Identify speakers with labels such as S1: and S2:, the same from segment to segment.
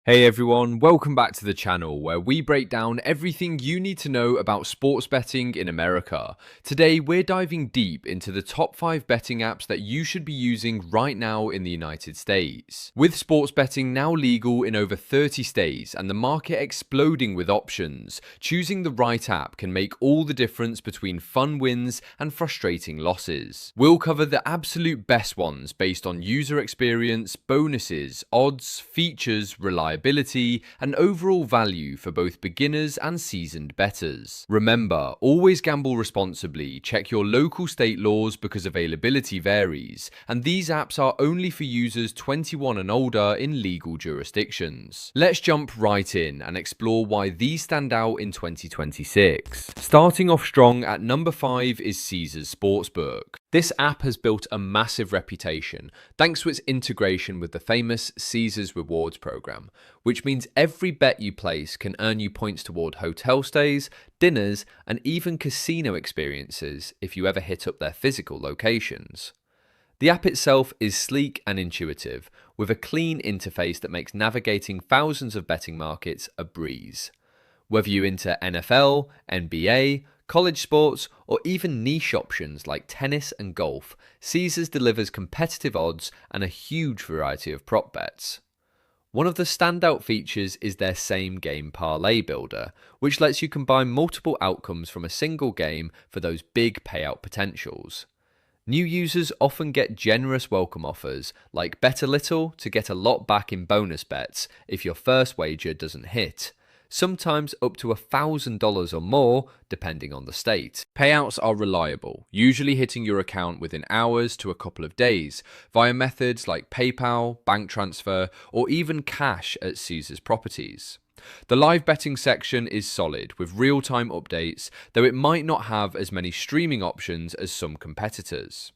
S1: Hey everyone, welcome back to the channel where we break down everything you need to know about sports betting in America. Today we're diving deep into the top 5 betting apps that you should be using right now in the United States. With sports betting now legal in over 30 states and the market exploding with options, choosing the right app can make all the difference between fun wins and frustrating losses. We'll cover the absolute best ones based on user experience, bonuses, odds, features, reliability, and overall value for both beginners and seasoned bettors. Remember, always gamble responsibly, check your local state laws because availability varies, and these apps are only for users 21 and older in legal jurisdictions. Let's jump right in and explore why these stand out in 2026. Starting off strong at number 5 is Caesars Sportsbook. This app has built a massive reputation thanks to its integration with the famous Caesars Rewards program, which means every bet you place can earn you points toward hotel stays, dinners, and even casino experiences if you ever hit up their physical locations. The app itself is sleek and intuitive, with a clean interface that makes navigating thousands of betting markets a breeze. Whether you're into NFL, NBA, college sports, or even niche options like tennis and golf, Caesars delivers competitive odds and a huge variety of prop bets. One of the standout features is their same game parlay builder, which lets you combine multiple outcomes from a single game for those big payout potentials. New users often get generous welcome offers, like bet a little to get a lot back in bonus bets if your first wager doesn't hit, sometimes up to $1,000 or more, depending on the state. Payouts are reliable, usually hitting your account within hours to a couple of days, via methods like PayPal, bank transfer, or even cash at Caesars properties. The live betting section is solid, with real-time updates, though it might not have as many streaming options as some competitors.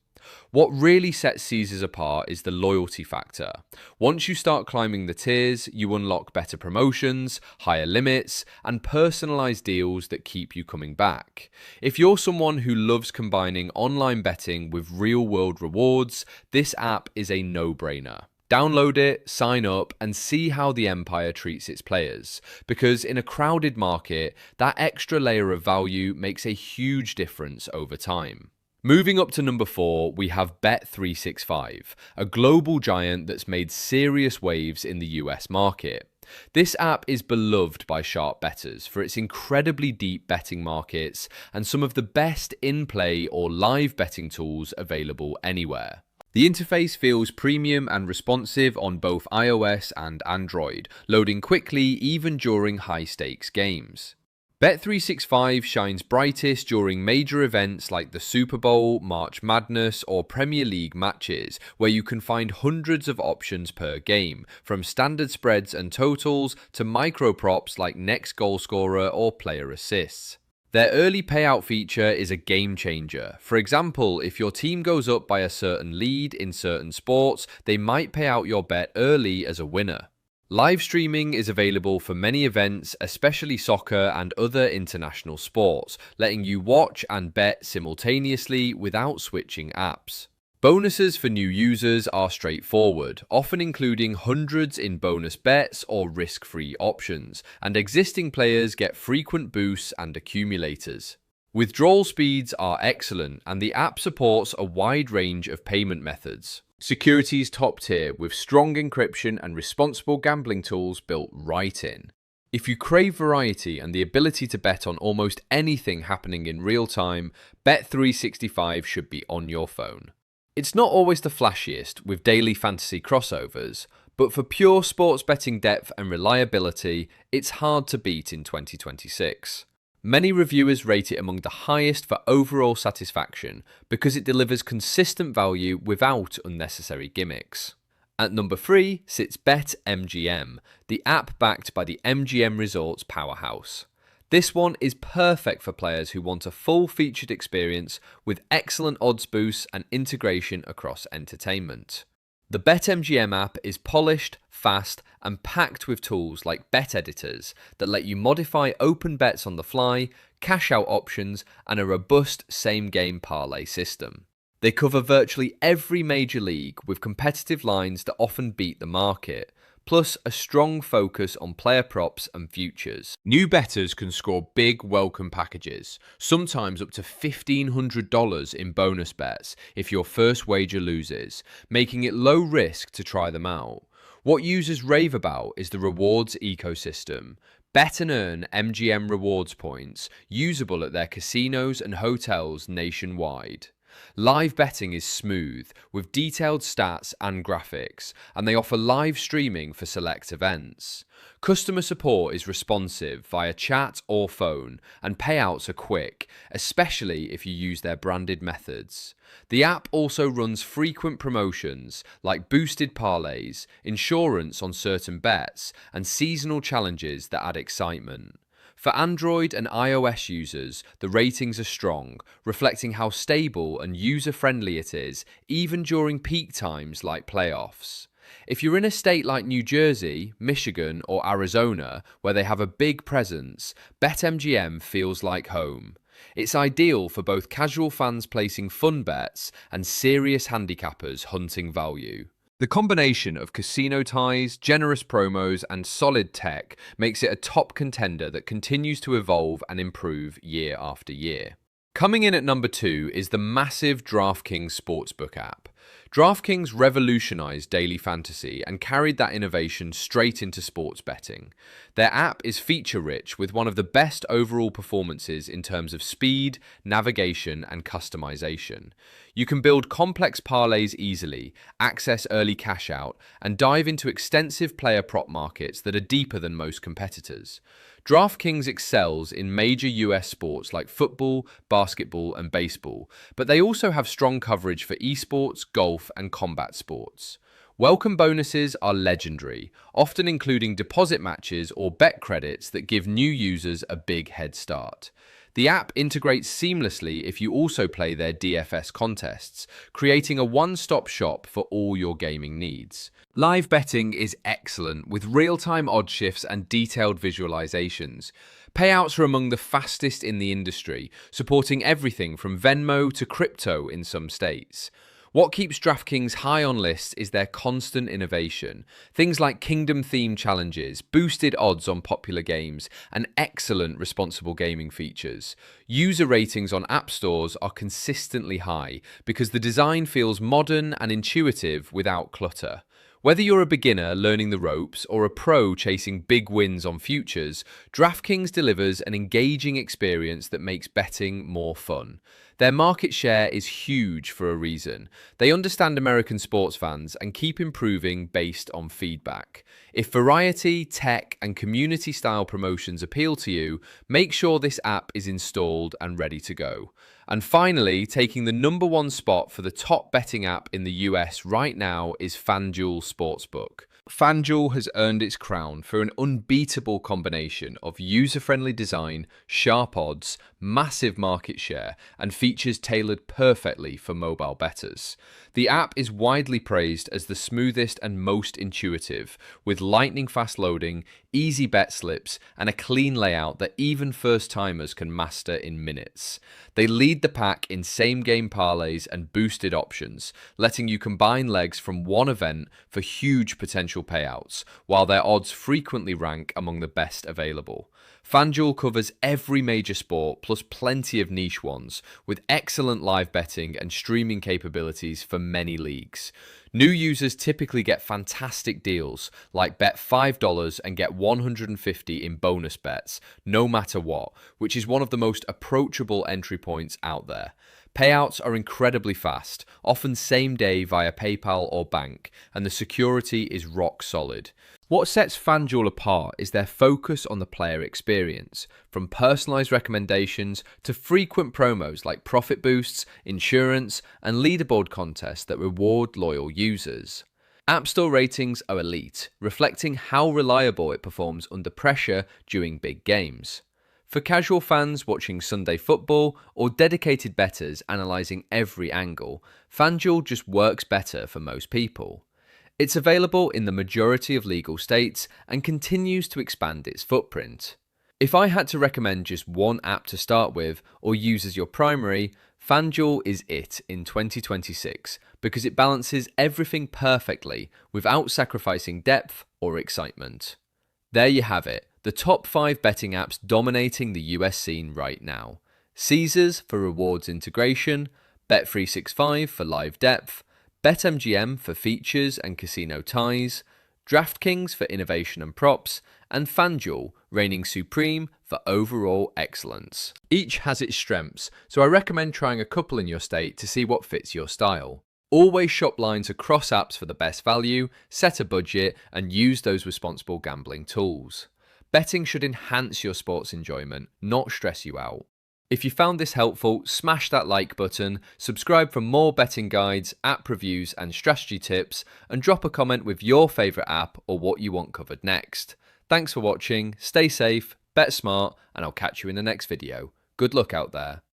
S1: What really sets Caesars apart is the loyalty factor. Once you start climbing the tiers, you unlock better promotions, higher limits, and personalized deals that keep you coming back. If you're someone who loves combining online betting with real-world rewards, this app is a no-brainer. Download it, sign up, and see how the Empire treats its players, because in a crowded market, that extra layer of value makes a huge difference over time. Moving up to number 4, we have Bet365, a global giant that's made serious waves in the US market. This app is beloved by sharp bettors for its incredibly deep betting markets and some of the best in-play or live betting tools available anywhere. The interface feels premium and responsive on both iOS and Android, loading quickly even during high-stakes games. Bet365 shines brightest during major events like the Super Bowl, March Madness, or Premier League matches, where you can find hundreds of options per game, from standard spreads and totals to micro props like next goal scorer or player assists. Their early payout feature is a game changer. For example, if your team goes up by a certain lead in certain sports, they might pay out your bet early as a winner. Live streaming is available for many events, especially soccer and other international sports, letting you watch and bet simultaneously without switching apps. Bonuses for new users are straightforward, often including hundreds in bonus bets or risk-free options, and existing players get frequent boosts and accumulators. Withdrawal speeds are excellent, and the app supports a wide range of payment methods. Security's top tier, with strong encryption and responsible gambling tools built right in. If you crave variety and the ability to bet on almost anything happening in real time, Bet365 should be on your phone. It's not always the flashiest, with daily fantasy crossovers, but for pure sports betting depth and reliability, it's hard to beat in 2026. Many reviewers rate it among the highest for overall satisfaction because it delivers consistent value without unnecessary gimmicks. At number 3 sits BetMGM, the app backed by the MGM Resorts powerhouse. This one is perfect for players who want a full-featured experience with excellent odds boosts and integration across entertainment. The BetMGM app is polished, fast, and packed with tools like bet editors that let you modify open bets on the fly, cash out options, and a robust same-game parlay system. They cover virtually every major league with competitive lines that often beat the market, plus a strong focus on player props and futures. New bettors can score big welcome packages, sometimes up to $1,500 in bonus bets if your first wager loses, making it low risk to try them out. What users rave about is the rewards ecosystem. Bet and earn MGM rewards points, usable at their casinos and hotels nationwide. Live betting is smooth, with detailed stats and graphics, and they offer live streaming for select events. Customer support is responsive via chat or phone, and payouts are quick, especially if you use their branded methods. The app also runs frequent promotions like boosted parlays, insurance on certain bets, and seasonal challenges that add excitement. For Android and iOS users, the ratings are strong, reflecting how stable and user-friendly it is, even during peak times like playoffs. If you're in a state like New Jersey, Michigan, or Arizona, where they have a big presence, BetMGM feels like home. It's ideal for both casual fans placing fun bets and serious handicappers hunting value. The combination of casino ties, generous promos, and solid tech makes it a top contender that continues to evolve and improve year after year. Coming in at number 2 is the massive DraftKings Sportsbook app. DraftKings revolutionized daily fantasy and carried that innovation straight into sports betting. Their app is feature-rich with one of the best overall performances in terms of speed, navigation, and customization. You can build complex parlays easily, access early cash out, and dive into extensive player prop markets that are deeper than most competitors. DraftKings excels in major US sports like football, basketball, and baseball, but they also have strong coverage for esports, golf, and combat sports. Welcome bonuses are legendary, often including deposit matches or bet credits that give new users a big head start. The app integrates seamlessly if you also play their DFS contests, creating a one-stop shop for all your gaming needs. Live betting is excellent with real-time odd shifts and detailed visualizations. Payouts are among the fastest in the industry, supporting everything from Venmo to crypto in some states. What keeps DraftKings high on lists is their constant innovation. Things like kingdom-themed challenges, boosted odds on popular games, and excellent responsible gaming features. User ratings on app stores are consistently high because the design feels modern and intuitive without clutter. Whether you're a beginner learning the ropes or a pro chasing big wins on futures, DraftKings delivers an engaging experience that makes betting more fun. Their market share is huge for a reason. They understand American sports fans and keep improving based on feedback. If variety, tech, and community-style promotions appeal to you, make sure this app is installed and ready to go. And finally, taking the #1 spot for the top betting app in the US right now is FanDuel Sportsbook. FanDuel has earned its crown for an unbeatable combination of user-friendly design, sharp odds, massive market share, and features tailored perfectly for mobile bettors. The app is widely praised as the smoothest and most intuitive, with lightning-fast loading, easy bet slips, and a clean layout that even first-timers can master in minutes. They lead the pack in same-game parlays and boosted options, letting you combine legs from one event for huge potential payouts, while their odds frequently rank among the best available. FanDuel covers every major sport plus plenty of niche ones, with excellent live betting and streaming capabilities for many leagues. New users typically get fantastic deals, like bet $5 and get $150 in bonus bets, no matter what, which is one of the most approachable entry points out there. Payouts are incredibly fast, often same day via PayPal or bank, and the security is rock solid. What sets FanDuel apart is their focus on the player experience, from personalized recommendations to frequent promos like profit boosts, insurance, and leaderboard contests that reward loyal users. App Store ratings are elite, reflecting how reliable it performs under pressure during big games. For casual fans watching Sunday football or dedicated bettors analysing every angle, FanDuel just works better for most people. It's available in the majority of legal states and continues to expand its footprint. If I had to recommend just one app to start with or use as your primary, FanDuel is it in 2026 because it balances everything perfectly without sacrificing depth or excitement. There you have it, the top 5 betting apps dominating the US scene right now. Caesars for rewards integration, Bet365 for live depth, BetMGM for features and casino ties, DraftKings for innovation and props, and FanDuel reigning supreme for overall excellence. Each has its strengths, so I recommend trying a couple in your state to see what fits your style. Always shop lines across apps for the best value, set a budget, and use those responsible gambling tools. Betting should enhance your sports enjoyment, not stress you out. If you found this helpful, smash that like button, subscribe for more betting guides, app reviews and strategy tips, and drop a comment with your favourite app or what you want covered next. Thanks for watching, stay safe, bet smart, and I'll catch you in the next video. Good luck out there.